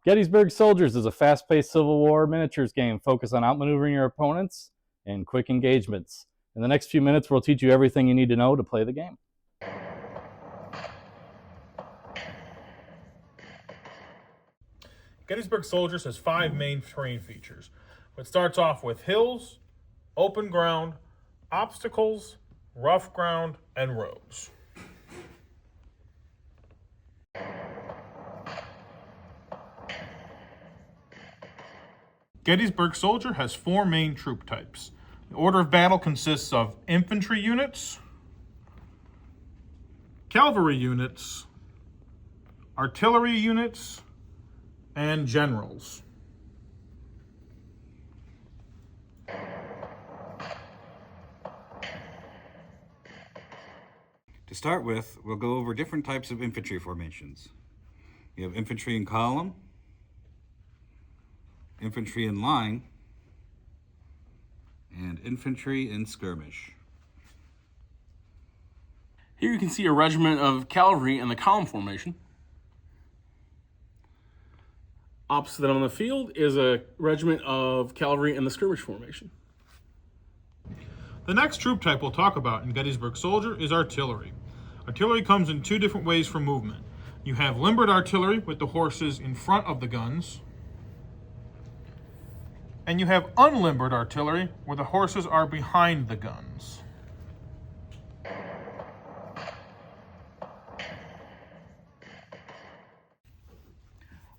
Gettysburg Soldiers is a fast-paced Civil War miniatures game focused on outmaneuvering your opponents and quick engagements. In the next few minutes, we'll teach you everything you need to know to play the game. Gettysburg Soldiers has 5 main terrain features. It starts off with hills, open ground, obstacles, rough ground, and roads. Gettysburg Soldier has 4 main troop types. The order of battle consists of infantry units, cavalry units, artillery units, and generals. To start with, we'll go over different types of infantry formations. You have infantry in column, infantry in line, and infantry in skirmish. Here you can see a regiment of cavalry in the column formation. Opposite them on the field is a regiment of cavalry in the skirmish formation. The next troop type we'll talk about in Gettysburg Soldier is artillery. Artillery comes in 2 different ways for movement. You have limbered artillery with the horses in front of the guns, and you have unlimbered artillery where the horses are behind the guns.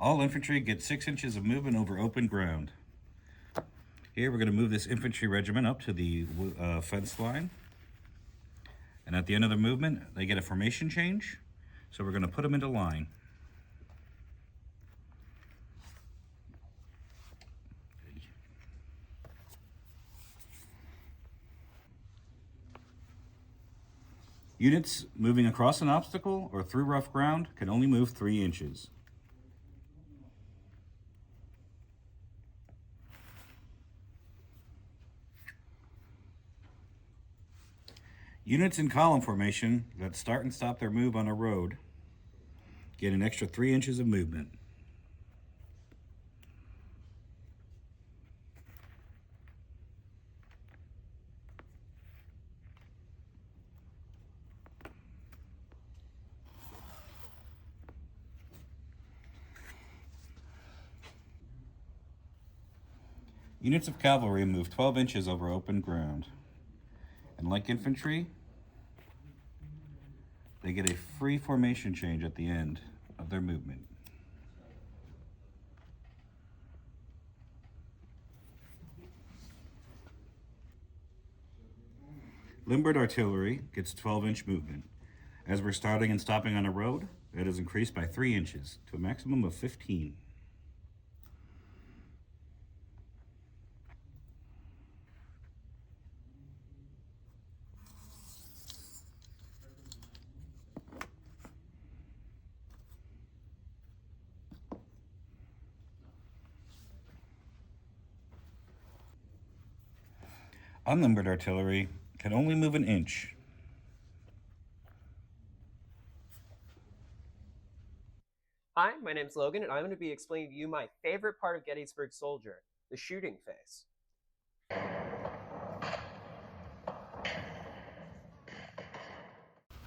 All infantry get 6 inches of movement over open ground. Here we're going to move this infantry regiment up to the fence line. And at the end of the movement, they get a formation change. So we're going to put them into line. Units moving across an obstacle or through rough ground can only move 3 inches. Units in column formation that start and stop their move on a road get an extra 3 inches of movement. Units of cavalry move 12 inches over open ground. And like infantry, they get a free formation change at the end of their movement. Limbered artillery gets 12-inch movement. As we're starting and stopping on a road, that is increased by 3 inches to a maximum of 15. Unlimbered artillery can only move an inch. Hi, my name's Logan, and I'm going to be explaining to you my favorite part of Gettysburg Soldier, the shooting phase.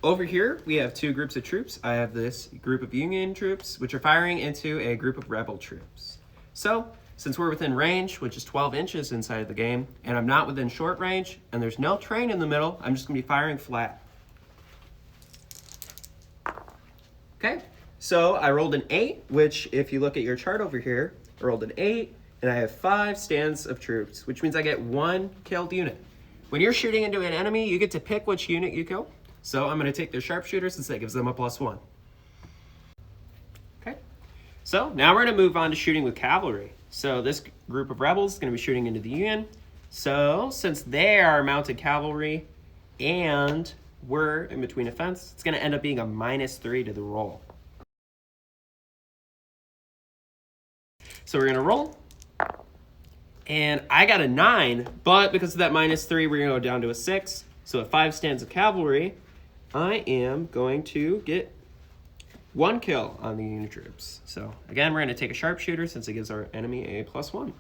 Over here, we have 2 groups of troops. I have this group of Union troops, which are firing into a group of Rebel troops. So, since we're within range, which is 12 inches inside of the game, and I'm not within short range, and there's no train in the middle, I'm just going to be firing flat. Okay, so I rolled an 8, which if you look at your chart over here, I rolled an 8, and I have 5 stands of troops, which means I get 1 killed unit. When you're shooting into an enemy, you get to pick which unit you kill. So I'm going to take their sharpshooter since that gives them a +1. Okay, so now we're going to move on to shooting with cavalry. So this group of rebels is going to be shooting into the Union. So since they are mounted cavalry and we're in between a fence, it's going to end up being a -3 to the roll. So we're going to roll. And I got a 9, but because of that -3, we're going to go down to a 6. So at 5 stands of cavalry, I am going to get 1 kill on the unit troops. So again, we're going to take a sharpshooter since it gives our enemy a +1.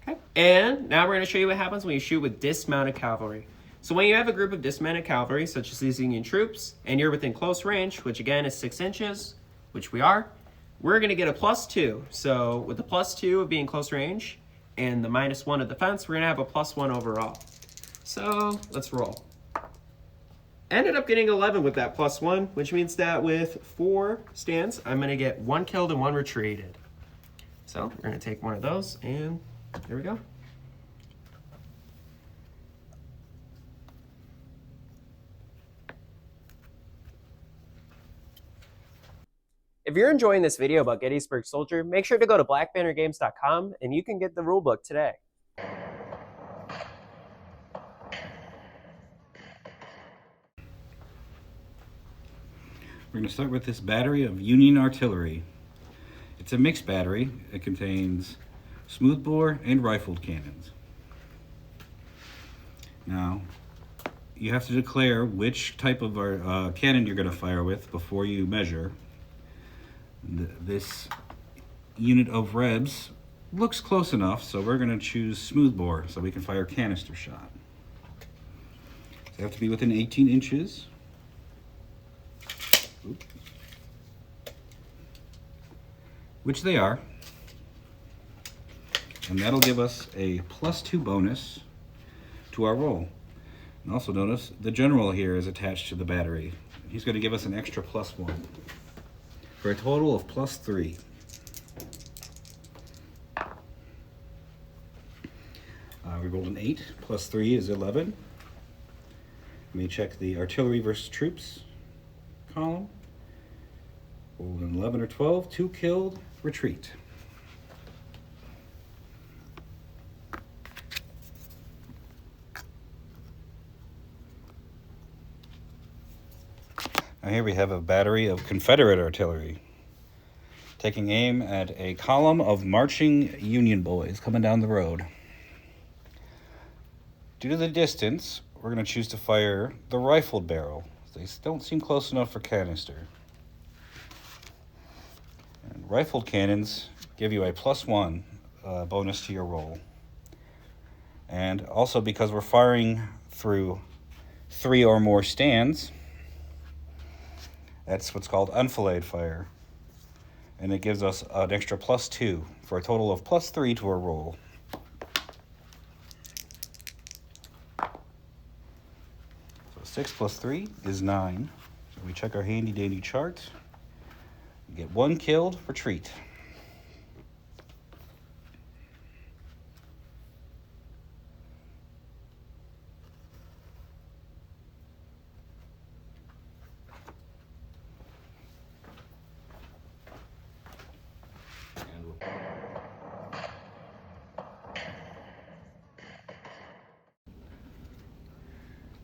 Okay. And now we're going to show you what happens when you shoot with dismounted cavalry. So when you have a group of dismounted cavalry, such as these Union troops, and you're within close range, which again is 6 inches, which we are, we're going to get a +2. So with the +2 of being close range and the -1 of defense, we're going to have a +1 overall. So let's roll. Ended up getting 11 with that +1, which means that with 4 stands, I'm going to get 1 killed and 1 retreated. So we're going to take one of those, and there we go. If you're enjoying this video about Gettysburg Soldier, make sure to go to blackbannergames.com and you can get the rulebook today. We're going to start with this battery of Union artillery. It's a mixed battery. It contains smoothbore and rifled cannons. Now, you have to declare which type of cannon you're going to fire with before you measure. This unit of Rebs looks close enough, so we're going to choose smoothbore so we can fire canister shot. So they have to be within 18 inches. Oops. Which they are. And that'll give us a +2 bonus to our roll. And also notice the general here is attached to the battery. He's going to give us an extra +1 for a total of +3. We rolled an 8, +3 is 11. Let me check the artillery versus troops column. Rolled an 11 or 12, 2 killed, retreat. Now here we have a battery of Confederate artillery taking aim at a column of marching Union boys coming down the road. Due to the distance, we're going to choose to fire the rifled barrel. They don't seem close enough for canister. And rifled cannons give you a +1 bonus to your roll. And also because we're firing through 3 or more stands, that's what's called enfilade fire. And it gives us an extra +2 for a total of +3 to our roll. So 6 + 3 is 9. So we check our handy dandy chart. We get 1 killed, retreat.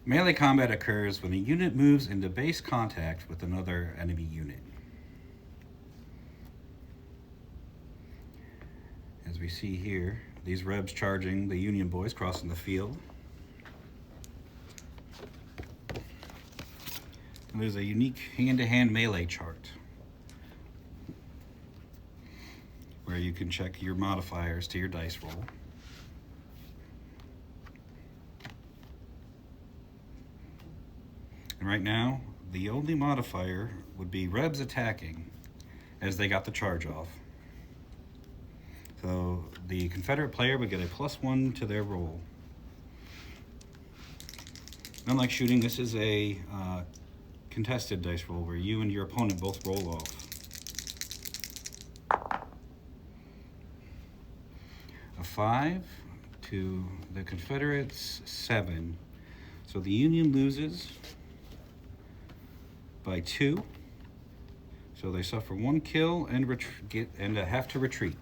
Melee combat occurs when a unit moves into base contact with another enemy unit. As we see here, these Rebs charging the Union boys crossing the field. And there's a unique hand-to-hand melee chart where you can check your modifiers to your dice roll. And right now, the only modifier would be Rebs attacking, as they got the charge off. So the Confederate player would get a +1 to their roll. Unlike shooting, this is a contested dice roll where you and your opponent both roll off. A 5 to the Confederates, 7. So the Union loses by 2, so they suffer 1 kill and have to retreat.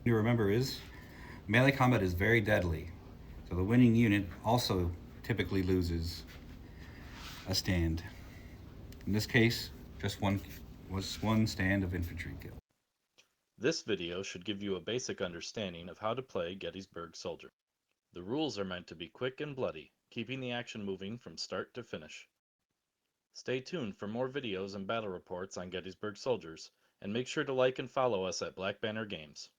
To remember is melee combat is very deadly, so the winning unit also typically loses a stand. In this case, just one stand of infantry kill. This video should give you a basic understanding of how to play Gettysburg Soldier. The rules are meant to be quick and bloody, keeping the action moving from start to finish. Stay tuned for more videos and battle reports on Gettysburg Soldiers, and make sure to like and follow us at Black Banner Games.